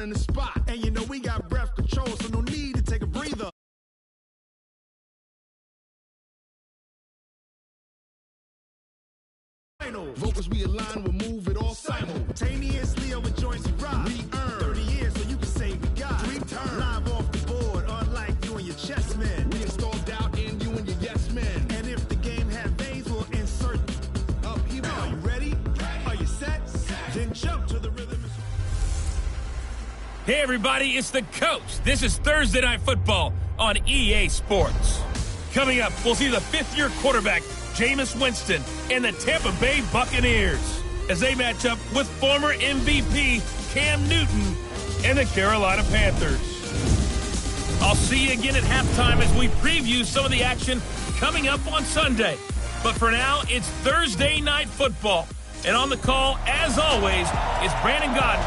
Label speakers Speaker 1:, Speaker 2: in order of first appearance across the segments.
Speaker 1: in the spot. And you know we got breath control, so no need to take a breather. Vocals we align, we'll move it all simultaneously over joints and rock. We earn 30 years, so you can say we got 3 turns. Live off the board, unlike you and your chess men. We install doubt in you and your yes men. And if the game had veins, we'll insert upheaval. Are you ready? Are you set? Then jump to the rhythm.
Speaker 2: Hey everybody, it's the Coach. This is Thursday Night Football on EA Sports. Coming up, we'll see the fifth-year quarterback Jameis Winston and the Tampa Bay Buccaneers as they match up with former MVP Cam Newton and the Carolina Panthers. I'll see you again at halftime as we preview some of the action coming up on Sunday. But for now, it's Thursday Night Football. And on the call, as always, is Brandon Godden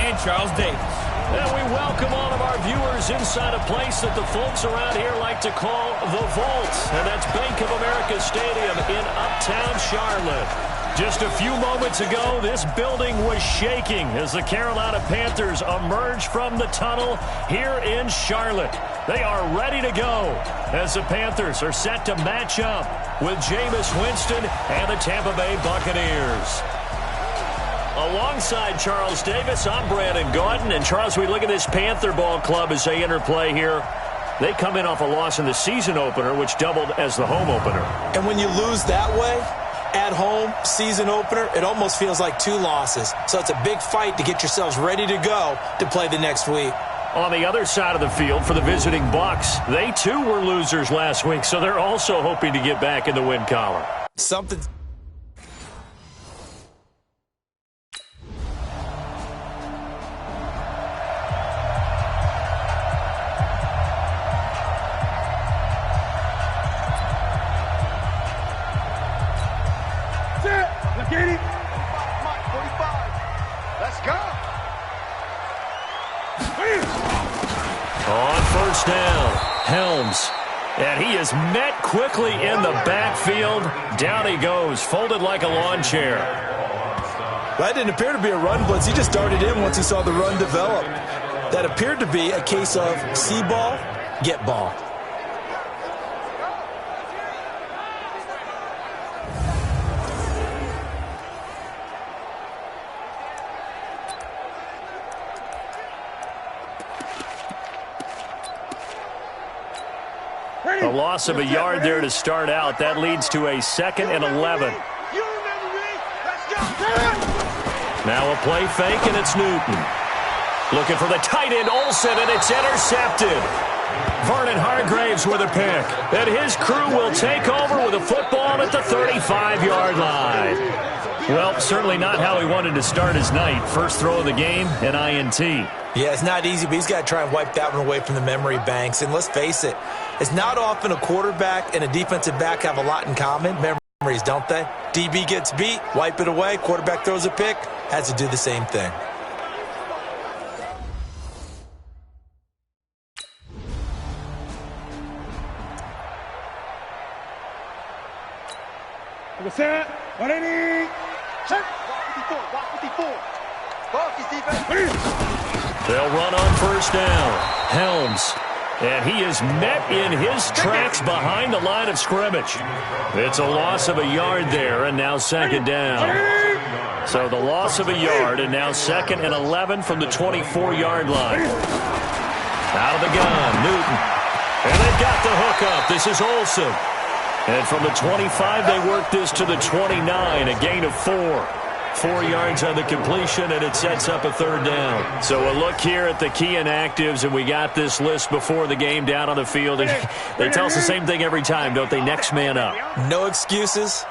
Speaker 2: and Charles Davis.
Speaker 3: And we welcome all of our viewers inside a place that the folks around here like to call the Vault. And that's Bank of America Stadium in Uptown Charlotte. Just a few moments ago, this building was shaking as the Carolina Panthers emerged from the tunnel here in Charlotte. They are ready to go as the Panthers are set to match up with Jameis Winston and the Tampa Bay Buccaneers. Alongside Charles Davis, I'm Brandon Gaudin. And Charles, we look at this Panther ball club as they enter play here. They come in off a loss in the season opener, which doubled as the home opener.
Speaker 4: And when you lose that way, at home, season opener, it almost feels like 2 losses. So it's a big fight to get yourselves ready to go to play the next week.
Speaker 3: On the other side of the field for the visiting Bucs, they too were losers last week, so they're also hoping to get back in the win column.
Speaker 4: Something.
Speaker 3: And he is met quickly in the backfield. Down he goes, folded like a lawn chair.
Speaker 4: That didn't appear to be a run blitz. He just darted in once he saw the run develop. That appeared to be a case of see ball, get ball.
Speaker 3: A loss of a yard there to start out. That leads to a 2nd and 11. Now a play fake, and it's Newton. Looking for the tight end, Olsen, and it's intercepted. Vernon Hargreaves with a pick. And his crew will take over with a football at the 35-yard line. Well, certainly not how he wanted to start his night. First throw of the game, an INT.
Speaker 4: Yeah, it's not easy, but he's got to try and wipe that one away from the memory banks. And let's face it, it's not often a quarterback and a defensive back have a lot in common. Memories, don't they? DB gets beat, wipe it away. Quarterback throws a pick, has to do the same thing.
Speaker 3: They'll run on first down. Helms. And he is met in his tracks behind the line of scrimmage. It's a loss of a yard there, and now 2nd down. So the loss of a yard, and now 2nd and 11 from the 24-yard line. Out of the gun, Newton. And they've got the hook up. This is Olsen. And from the 25, they work this to the 29, a gain of 4. 4 yards on the completion, and it sets up a 3rd down. So a look here at the key inactives, and we got this list before the game down on the field. And they tell us the same thing every time, don't they? Next man up.
Speaker 4: No excuses.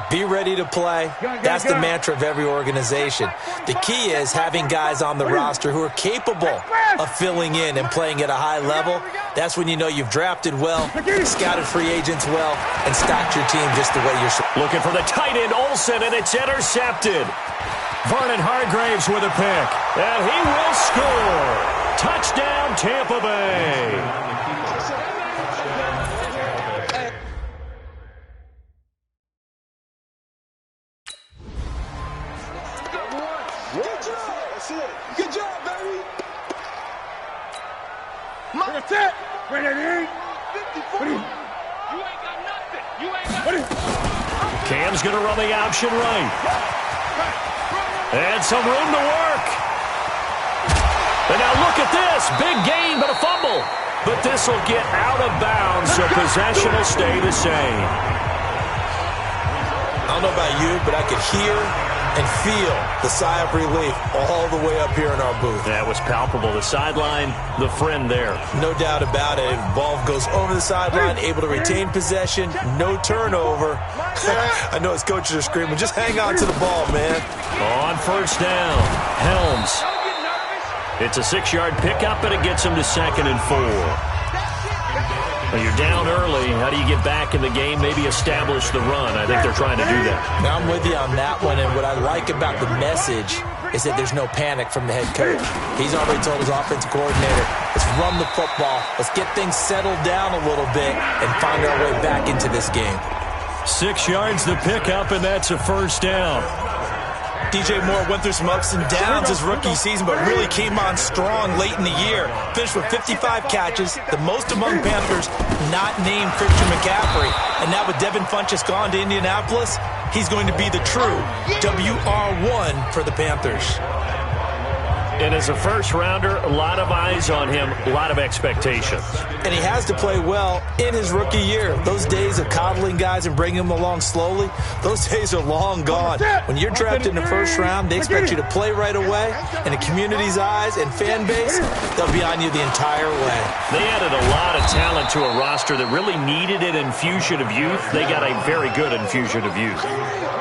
Speaker 4: Be ready to play. That's the mantra of every organization. The key is having guys on the roster who are capable of filling in and playing at a high level. That's when you know you've drafted well, scouted free agents well, and stocked your team just the way you're supposed to.
Speaker 3: Looking for the tight end, Olsen, and it's intercepted. Vernon Hargreaves with a pick, and he will score. Touchdown, Tampa Bay.
Speaker 5: Good job, baby.
Speaker 1: That's it. Bring it in. 54. You ain't got nothing. You ain't got nothing.
Speaker 3: Cam's going to run the option right. And some room to work. And now look at this. Big gain, but a fumble. But this will get out of bounds, so possession will stay the same.
Speaker 4: I don't know about you, but I could hear and feel the sigh of relief all the way up here in our booth.
Speaker 3: That was palpable. The sideline, the friend there.
Speaker 4: No doubt about it. Ball goes over the sideline, able to retain possession, no turnover. I know his coaches are screaming, just hang on to the ball, man.
Speaker 3: On first down, Helms. It's a 6-yard pickup, and it gets him to 2nd and 4. Well, you're down early. How do you get back in the game? Maybe establish the run. I think they're trying to do that.
Speaker 4: Now I'm with you on that one, and what I like about the message is that there's no panic from the head coach. He's already told his offensive coordinator, let's run the football, let's get things settled down a little bit and find our way back into this game.
Speaker 3: 6 yards the pickup, and that's a first down.
Speaker 4: DJ Moore went through some ups and downs his rookie season, but really came on strong late in the year. Finished with 55 catches, the most among Panthers not named Christian McCaffrey. And now with Devin Funchess gone to Indianapolis, he's going to be the true WR1 for the Panthers.
Speaker 3: And as a first-rounder, a lot of eyes on him, a lot of expectations.
Speaker 4: And he has to play well in his rookie year. Those days of coddling guys and bringing them along slowly, those days are long gone. When you're drafted in the first round, they expect you to play right away. And the community's eyes and fan base, they'll be on you the entire way.
Speaker 3: They added a lot of talent to a roster that really needed an infusion of youth. They got a very good infusion of youth.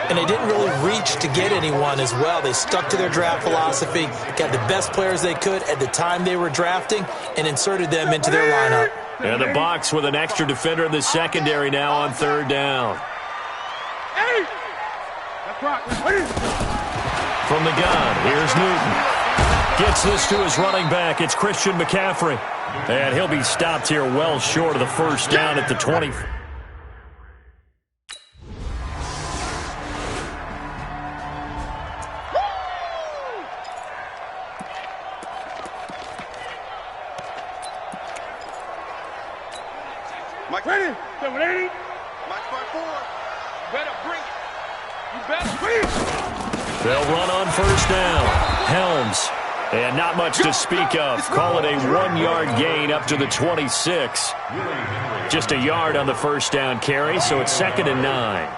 Speaker 4: And they didn't really reach to get anyone as well. They stuck to their draft philosophy, got the best players they could at the time they were drafting, and inserted them into their lineup.
Speaker 3: And the Bucs with an extra defender in the secondary now on 3rd down. From the gun, here's Newton. Gets this to his running back. It's Christian McCaffrey. And he'll be stopped here well short of the first down at the 20.
Speaker 1: Mike ready? 780. Mike 5-4. Better bring it. You better bring it.
Speaker 3: They'll run on first down. Helms. And not much to speak of. Call it a 1-yard gain up to the 26. Just a yard on the first down carry, so it's 2nd and 9.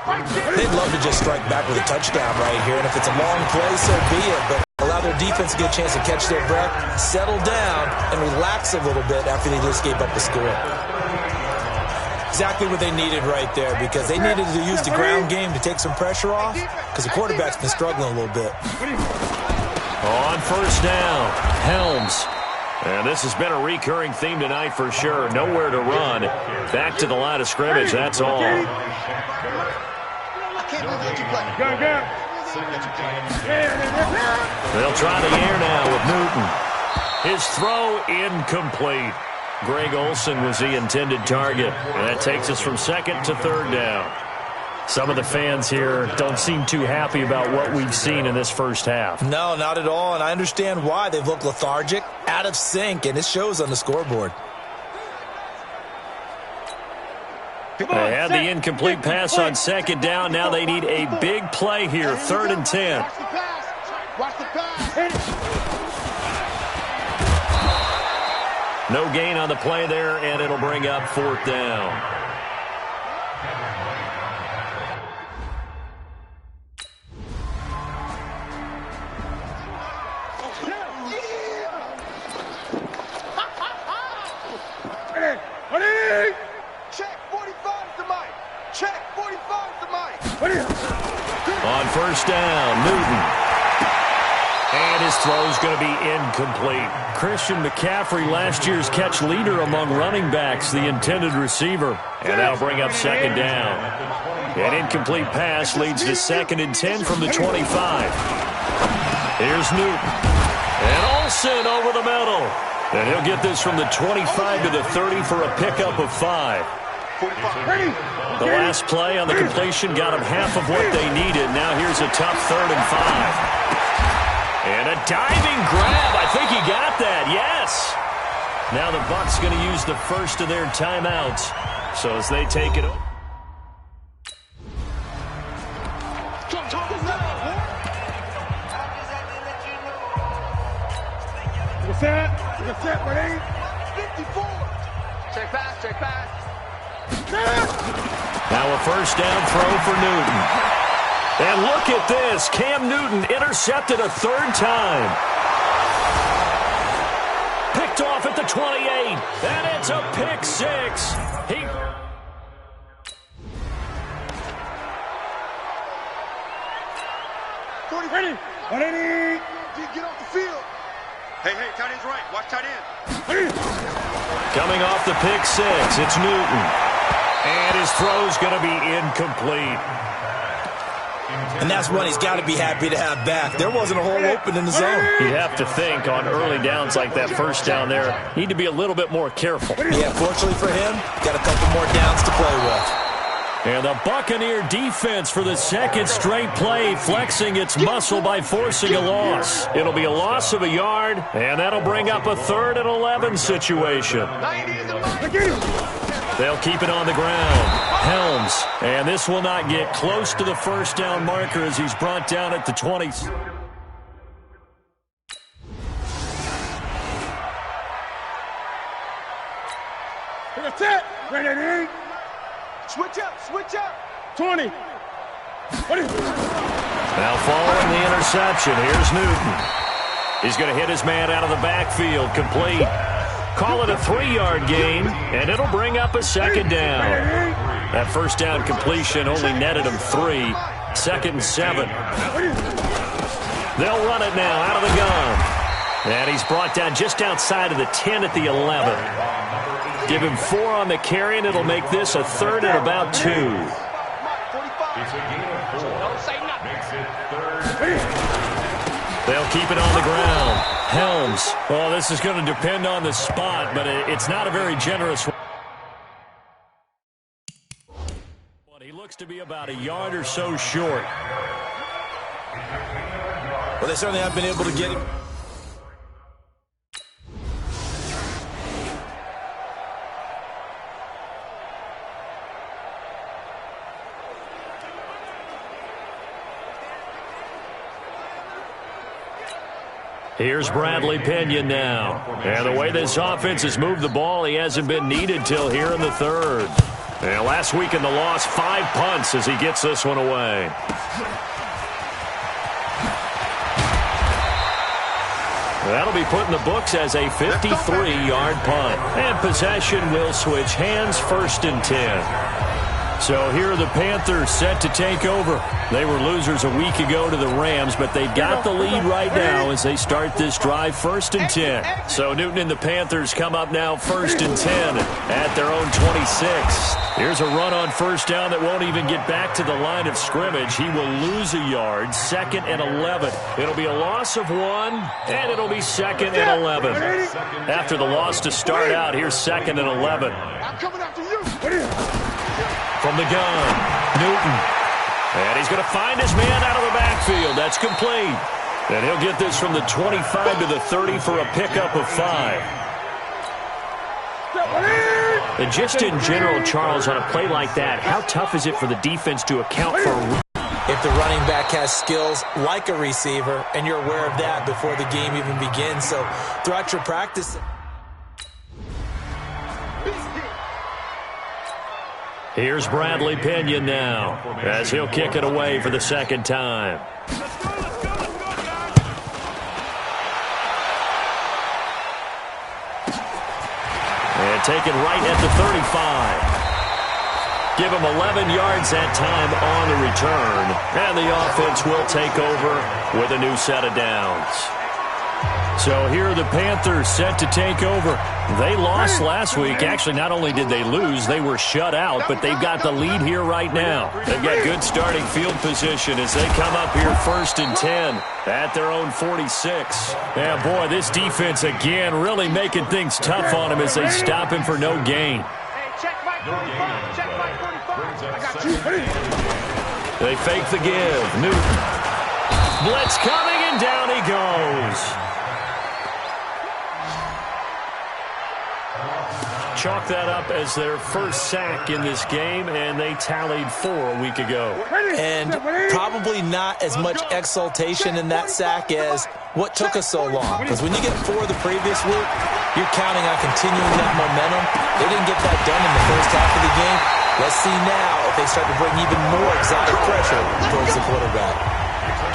Speaker 4: They'd love to just strike back with a touchdown right here, and if it's a long play, so be it. But allow their defense to get a chance to catch their breath, settle down, and relax a little bit after they just gave up the score. Exactly what they needed right there, because they needed to use the ground game to take some pressure off, because the quarterback's been struggling a little bit.
Speaker 3: On first down, Helms. And this has been a recurring theme tonight for sure. Nowhere to run. Back to the line of scrimmage, that's all.
Speaker 1: I can't believe that you play.
Speaker 3: They'll try the air now with Newton. His throw incomplete. Greg Olsen was the intended target. And that takes us from 2nd to 3rd down. Some of the fans here don't seem too happy about what we've seen in this first half.
Speaker 4: No, not at all, and I understand why. They've looked lethargic, out of sync, and it shows on the scoreboard.
Speaker 3: They had the incomplete pass on 2nd down. Now they need a big play here, 3rd and 10.
Speaker 1: Watch the pass.
Speaker 3: No gain on the play there, and it'll bring up 4th down.
Speaker 1: Check 45 to Mike. Check 45 to Mike.
Speaker 3: On first down, Newton. And his throw's going to be incomplete. Christian McCaffrey, last year's catch leader among running backs, the intended receiver. And that'll bring up 2nd down. An incomplete pass leads to 2nd and 10 from the 25. Here's Newton. And Olsen over the middle. And he'll get this from the 25 to the 30 for a pickup of 5. The last play on the completion got him half of what they needed. Now here's a tough 3rd and 5. And a diving grab. I think he got that. Yes. Now the Bucs going to use the first of their timeouts. So as they take it over.
Speaker 1: Set, ready? 54.
Speaker 5: Check pass.
Speaker 3: Now a first down throw for Newton. And look at this. Cam Newton intercepted a third time. Picked off at the 28. And it's a pick six.
Speaker 1: Ready? 180. Get off the field. Hey, tight end's right. Watch tight end.
Speaker 3: Coming off the pick six, it's Newton. And his throw's going to be incomplete.
Speaker 4: And that's one he's got to be happy to have back. There wasn't a hole open in the zone.
Speaker 3: You have to think on early downs like that first down there, need to be a little bit more careful.
Speaker 4: Yeah, fortunately for him, got a couple more downs to play with.
Speaker 3: And the Buccaneer defense for the second straight play, flexing its muscle by forcing a loss. It'll be a loss of a yard, and that'll bring up a 3rd and 11 situation. They'll keep it on the ground. Helms, and this will not get close to the first down marker as he's brought down at the 20s.
Speaker 1: That's it. Ready? Switch up. 20.
Speaker 3: Now following the interception, here's Newton. He's going to hit his man out of the backfield, complete. Call it a 3-yard gain, and it'll bring up a second down. That first down completion only netted him 3. 2nd and 7. They'll run it now out of the gun. And he's brought down just outside of the 10 at the 11. Give him 4 on the carry, and it'll make this a 3rd and about 2. They'll keep it on the ground. Helms. Well, this is going to depend on the spot, but it's not a very generous one. He looks to be about a yard or so short.
Speaker 4: Well, they certainly have been able to get him.
Speaker 3: Here's Bradley Pinion now. And the way this offense has moved the ball, he hasn't been needed till here in the 3rd. And last week in the loss, 5 punts as he gets this one away. That'll be put in the books as a 53-yard punt. And possession will switch hands, 1st and 10. So here are the Panthers set to take over. They were losers a week ago to the Rams, but they've got the lead right now as they start this drive, 1st and 10. So Newton and the Panthers come up now 1st and 10 at their own 26. Here's a run on first down that won't even get back to the line of scrimmage. He will lose a yard, 2nd and 11. It'll be a loss of 1, and it'll be 2nd and 11. After the loss to start out, here's 2nd and 11.
Speaker 1: I'm coming after you.
Speaker 3: From the gun, Newton. And he's going to find his man out of the backfield. That's complete. And he'll get this from the 25 to the 30 for a pickup of 5. And just in general, Charles, on a play like that, how tough is it for the defense to account for
Speaker 4: if the running back has skills like a receiver, and you're aware of that before the game even begins? So throughout your practice...
Speaker 3: Here's Bradley Pinion now as he'll kick it away for the 2nd time. And taken right at the 35. Give him 11 yards that time on the return. And the offense will take over with a new set of downs. So here are the Panthers set to take over. They lost last week. Actually, not only did they lose, they were shut out, but they've got the lead here right now. They've got good starting field position as they come up here 1st and 10 at their own 46. Yeah, boy, this defense again really making things tough on him as they stop him for no gain. They fake the give. Newton. Blitz coming, and down he goes. chalk that up as their first sack in this game, and they tallied 4 a week ago.
Speaker 4: And probably not as much exultation in that sack as what took us so long. Because when you get 4 the previous week, you're counting on continuing that momentum. They didn't get that done in the first half of the game. Let's see now if they start to bring even more exotic pressure towards the quarterback.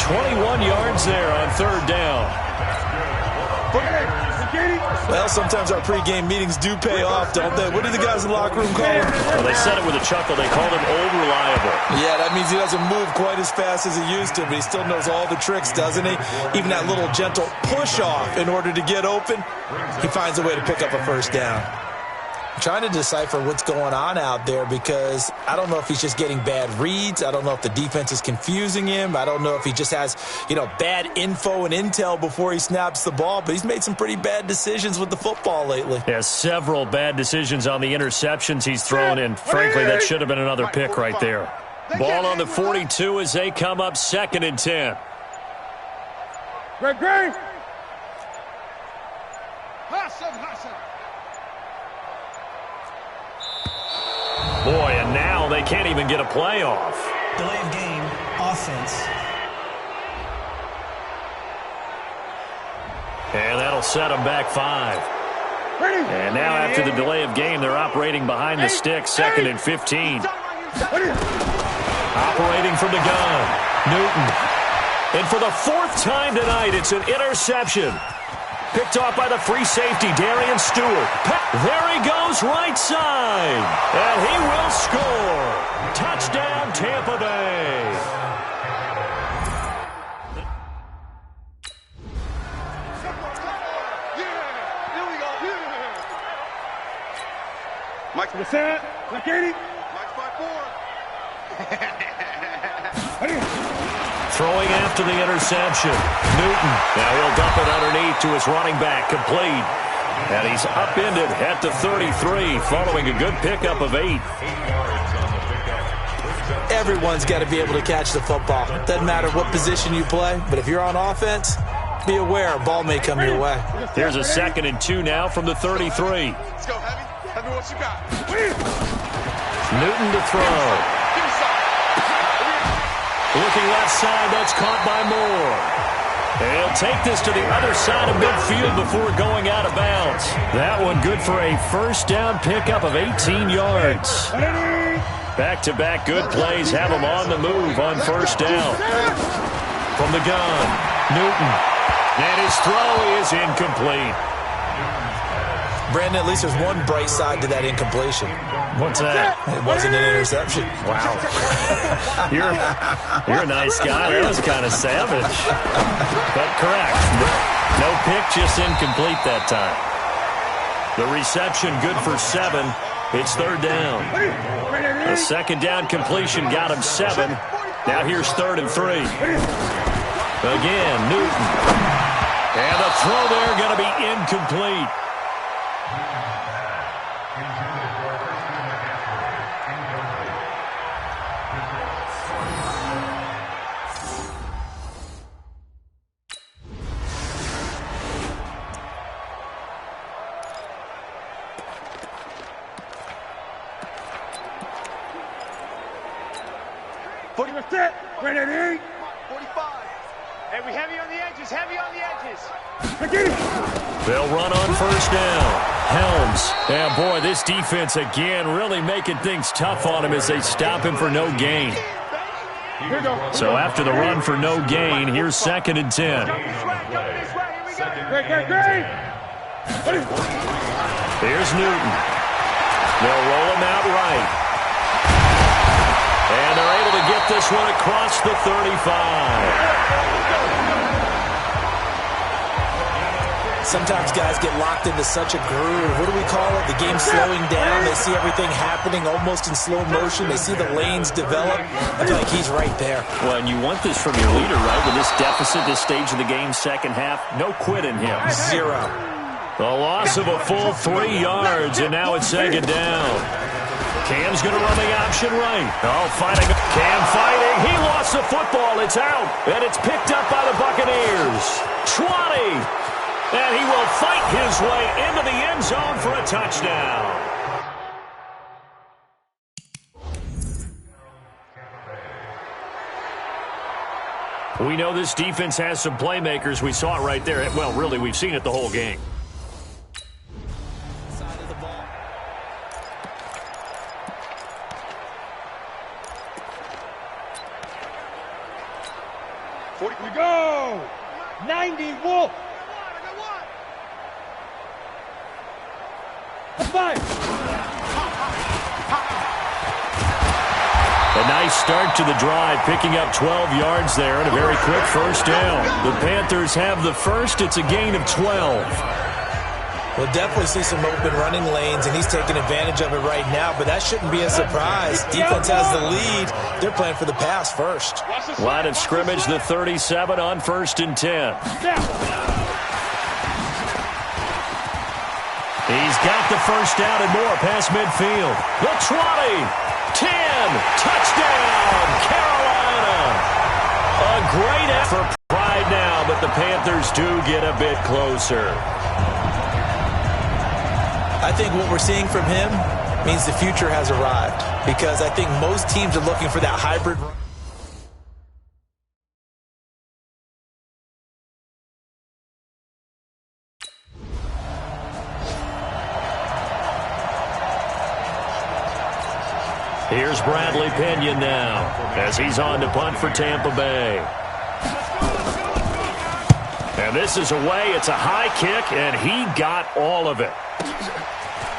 Speaker 3: 21 yards there on 3rd down.
Speaker 4: Well, sometimes our pregame meetings do pay off, don't they? What do the guys in the locker room call him?
Speaker 3: Well, they said it with a chuckle. They called him Old Reliable.
Speaker 4: Yeah, that means he doesn't move quite as fast as he used to, but he still knows all the tricks, doesn't he? Even that little gentle push-off in order to get open, he finds a way to pick up a first down. I'm trying to decipher what's going on out there because I don't know if he's just getting bad reads. I don't know if the defense is confusing him. I don't know if he just has, bad info and intel before he snaps the ball. But he's made some pretty bad decisions with the football lately.
Speaker 3: Yeah, several bad decisions on the interceptions he's thrown in. Frankly, that should have been another pick right there. Ball on the 42 as they come up 2nd and 10.
Speaker 1: Great.
Speaker 3: Boy, and now they can't even get a play off.
Speaker 6: Delay of game, offense.
Speaker 3: And that'll set them back 5. And now after the delay of game, they're operating behind the sticks, 2nd and 15. Operating from the gun, Newton. And for the 4th time tonight, it's an interception. Picked off by the free safety, Darian Stewart. There he goes, right side. And he will score. Touchdown, Tampa Bay.
Speaker 1: Mike's the set. Like 80. Mike's 5'4".
Speaker 3: Throwing after the interception. Newton. Now he'll dump it underneath to his running back. Complete. And he's upended at the 33 following a good pickup of 8.
Speaker 4: Everyone's got to be able to catch the football. Doesn't matter what position you play, but if you're on offense, be aware a ball may come your way.
Speaker 3: Here's a 2nd and 2 now from the 33.
Speaker 1: Let's go, Heavy. Heavy, what you got?
Speaker 3: Newton to throw. Looking left side, that's caught by Moore. And he'll take this to the other side of midfield before going out of bounds. That one good for a first down pickup of 18 yards. Back-to-back good plays have him on the move on first down. From the gun, Newton. And his throw is incomplete.
Speaker 4: Brandon, at least there's one bright side to that incompletion.
Speaker 3: What's that?
Speaker 4: It wasn't an interception.
Speaker 3: Wow. You're a nice guy. That was kind of savage. But correct. No pick, just incomplete that time. The reception good for 7. It's 3rd down. A 2nd down completion got him 7. Now here's 3rd and 3. Again, Newton. And the throw there going to be incomplete.
Speaker 1: Right at 8.
Speaker 5: 45. Hey, we heavy on the edges, heavy on the edges.
Speaker 3: They'll run on first down. Helms. And boy, this defense again really making things tough on him as they stop him for no gain. So after the run for no gain, here's 2nd and 10. Here's Newton. They'll roll him out right. And they're able to get this one across the 35.
Speaker 4: Sometimes guys get locked into such a groove. What do we call it? The game's slowing down. They see everything happening almost in slow motion. They see the lanes develop. I feel like he's right there.
Speaker 3: Well, and you want this from your leader, right? With this deficit, this stage of the game, second half, no quit in him.
Speaker 4: 0.
Speaker 3: The loss of a full 3 yards, and now it's 2nd down. Cam's going to run the option right. Oh, fighting. Cam fighting. He lost the football. It's out. And it's picked up by the Buccaneers. 20. And he will fight his way into the end zone for a touchdown. We know this defense has some playmakers. We saw it right there. Well, really, we've seen it the whole game.
Speaker 4: Side of the ball.
Speaker 5: We go! 90, Wolf! Five!
Speaker 3: A nice start to the drive, picking up 12 yards there and a very quick first down. The Panthers have the first. It's a gain of 12.
Speaker 4: We'll definitely see some open running lanes, and he's taking advantage of it right now, but that shouldn't be a surprise. Defense has the lead. They're playing for the pass first.
Speaker 3: Line of scrimmage, the 37 on 1st and 10. He's got the first down and more past midfield. The 20, 10, touchdown, Carolina. A great effort for pride now, but the Panthers do get a bit closer.
Speaker 4: I think what we're seeing from him means the future has arrived, because I think most teams are looking for that hybrid run.
Speaker 3: Here's Bradley Pinion now as he's on to punt for Tampa Bay. And this is away. It's a high kick, and he got all of it.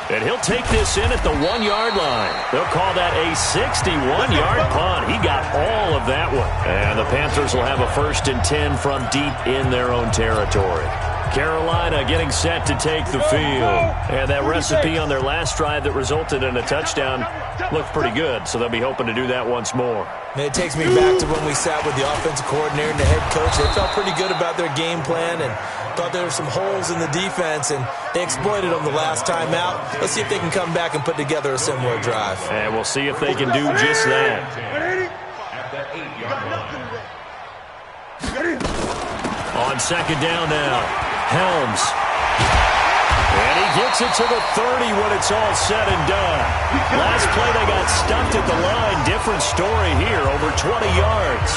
Speaker 3: And he'll take this in at the 1-yard line. They'll call that a 61-yard punt. He got all of that one. And the Panthers will have a 1st and 10 from deep in their own territory. Carolina getting set to take the field. And that recipe on their last drive that resulted in a touchdown looked pretty good, so they'll be hoping to do that once more.
Speaker 4: And it takes me back to when we sat with the offensive coordinator and the head coach. They felt pretty good about their game plan and thought there were some holes in the defense, and they exploited them the last time out. Let's see if they can come back and put together a similar drive.
Speaker 3: And we'll see if they can do just that. On 2nd down now, Helms. And he gets it to the 30 when it's all said and done. Last play, they got stuffed at the line. Different story here, over 20 yards.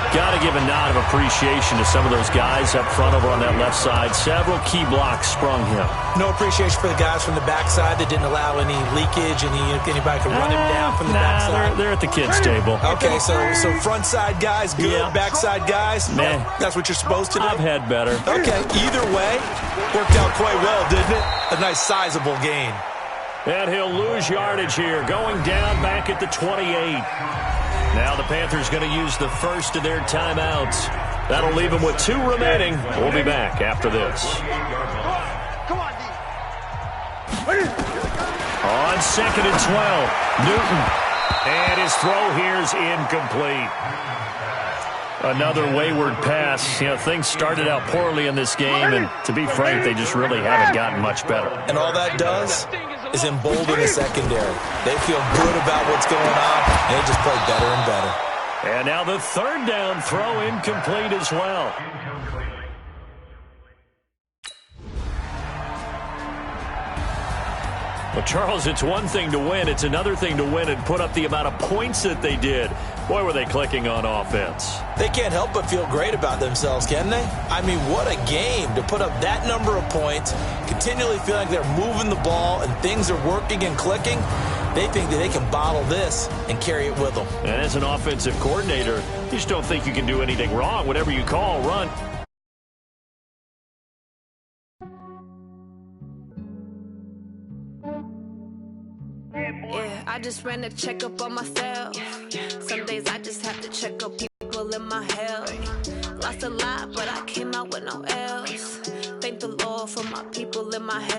Speaker 3: Got to give a nod of appreciation to some of those guys up front over on that left side. Several key blocks sprung him.
Speaker 4: No appreciation for the guys from the backside that didn't allow any leakage, anybody could run him down from the backside.
Speaker 3: They're at the kids' table.
Speaker 4: Okay, so front side guys good, yeah. Backside guys,
Speaker 3: man,
Speaker 4: that's what you're supposed to do.
Speaker 3: I've had better.
Speaker 4: Okay, either way, worked out quite well, didn't it? A nice sizable gain.
Speaker 3: And he'll lose yardage here, going down back at the 28. Now the Panthers going to use the first of their timeouts. That'll leave them with 2 remaining. We'll be back after this. On 2nd and 12, Newton. And his throw here's incomplete. Another wayward pass. Things started out poorly in this game, and to be frank, they just really haven't gotten much better.
Speaker 4: And all that does is embolden the secondary. They feel good about what's going on, and they just play better and better.
Speaker 3: And now the 3rd down throw incomplete as well. Well, Charles, it's one thing to win. It's another thing to win and put up the amount of points that they did. Boy, were they clicking on offense.
Speaker 4: They can't help but feel great about themselves, can they? I mean, what a game to put up that number of points, continually feeling like they're moving the ball and things are working and clicking. They think that they can bottle this and carry it with them.
Speaker 3: And as an offensive coordinator, you just don't think you can do anything wrong. Whatever you call, run.
Speaker 7: Yeah, I just ran a checkup on myself. Some days I just have to check up people in my health. Lost a lot, but I came out with no L's. Thank the Lord for my people in my health.